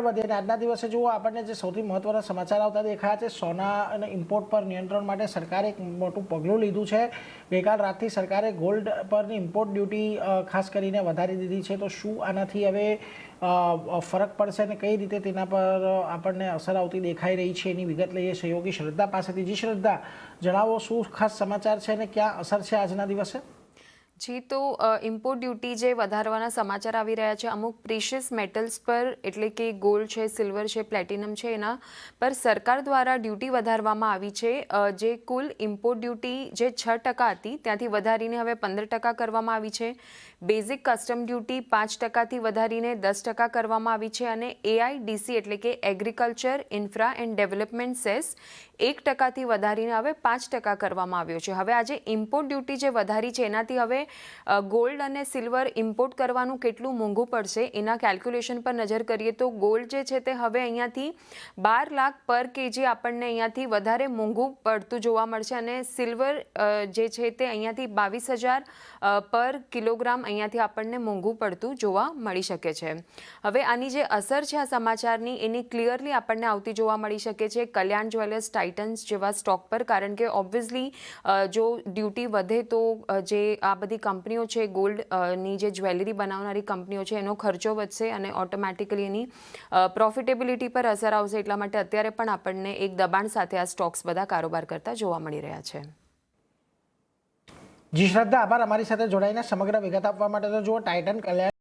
વધે અને આજના દિવસે જુઓ આપણને જે સૌથી મહત્વના સમાચાર આવતા દેખાયા છે, સોના અને ઇમ્પોર્ટ પર નિયંત્રણ માટે સરકારે એક મોટું પગલું લીધું છે। ગઈકાલ રાતથી સરકારે ગોલ્ડ પરની ઇમ્પોર્ટ ડ્યુટી ખાસ કરીને વધારી દીધી છે। તો શું આનાથી હવે ફરક પડશે અને કઈ રીતે તેના પર આપણને અસર આવતી દેખાઈ રહી છે, એની વિગત લઈએ સહયોગી શ્રદ્ધા પાસેથી। જી શ્રદ્ધા, જણાવો શું ખાસ સમાચાર છે અને ક્યાં અસર છે આજના દિવસે? જી, તો ઇમ્પોર્ટ ડ્યુટી જે વધારવાના સમાચાર આવી રહ્યા છે અમુક પ્રીશિયસ મેટલ્સ પર, એટલે કે ગોલ્ડ છે, સિલ્વર છે, પ્લેટિનમ છે, એના પર સરકાર દ્વારા ડ્યુટી વધારવામાં આવી છે। જે કુલ ઇમ્પોર્ટ ડ્યુટી જે 6% હતી ત્યાંથી વધારીને હવે 15% કરવામાં આવી છે। બેઝિક કસ્ટમ ડ્યુટી 5%થી વધારીને 10% કરવામાં આવી છે અને AIDC એટલે કે agriculture infra and development cess 1%થી વધારીને હવે 5% કરવામાં આવ્યો છે। હવે આજે ઇમ્પોર્ટ ડ્યુટી જે વધારી છે એનાથી હવે ગોલ્ડ અને સિલ્વર ઇમ્પોર્ટ કરવાનું કેટલું મોંઘું પડશે એના કેલ્ક્યુલેશન પર નજર કરીએ તો ગોલ્ડ જે છે તે હવે અહીંયાથી 12 લાખ પર કેજી આપણને અહીંયાથી વધારે મોંઘું પડતું જોવા મળશે અને સિલ્વર જે છે તે અહીંયાથી 22,000 પર કિલોગ્રામ અહીંયાથી આપણને મોંઘું પડતું જોવા મળી શકે છે। હવે આની જે અસર છે આ સમાચારની એની ક્લિયરલી આપણને આવતી જોવા મળી શકે છે કલ્યાણ જ્વેલર્સ, ટાઇટન્સ જેવા સ્ટોક પર, કારણ કે ઓબ્વિયસલી જો ડ્યુટી વધે તો જે આ બધી કંપનીઓ છે ગોલ્ડની જે જ્વેલરી બનાવનારી કંપનીઓ છે એનો ખર્ચો વધશે અને ઓટોમેટિકલી એની પ્રોફિટેબિલિટી પર અસર આવશે। એટલા માટે અત્યારે પણ આપણને એક દબાણ સાથે આ સ્ટોક્સ બધા કારોબાર કરતા જોવા મળી રહ્યા છે। જી શ્રદ્ધા, આભાર અમારી સાથે જોડાઈને સમગ્ર વિગત આપવા માટે। તો જુઓ, ટાઇટન, કલ્યાણ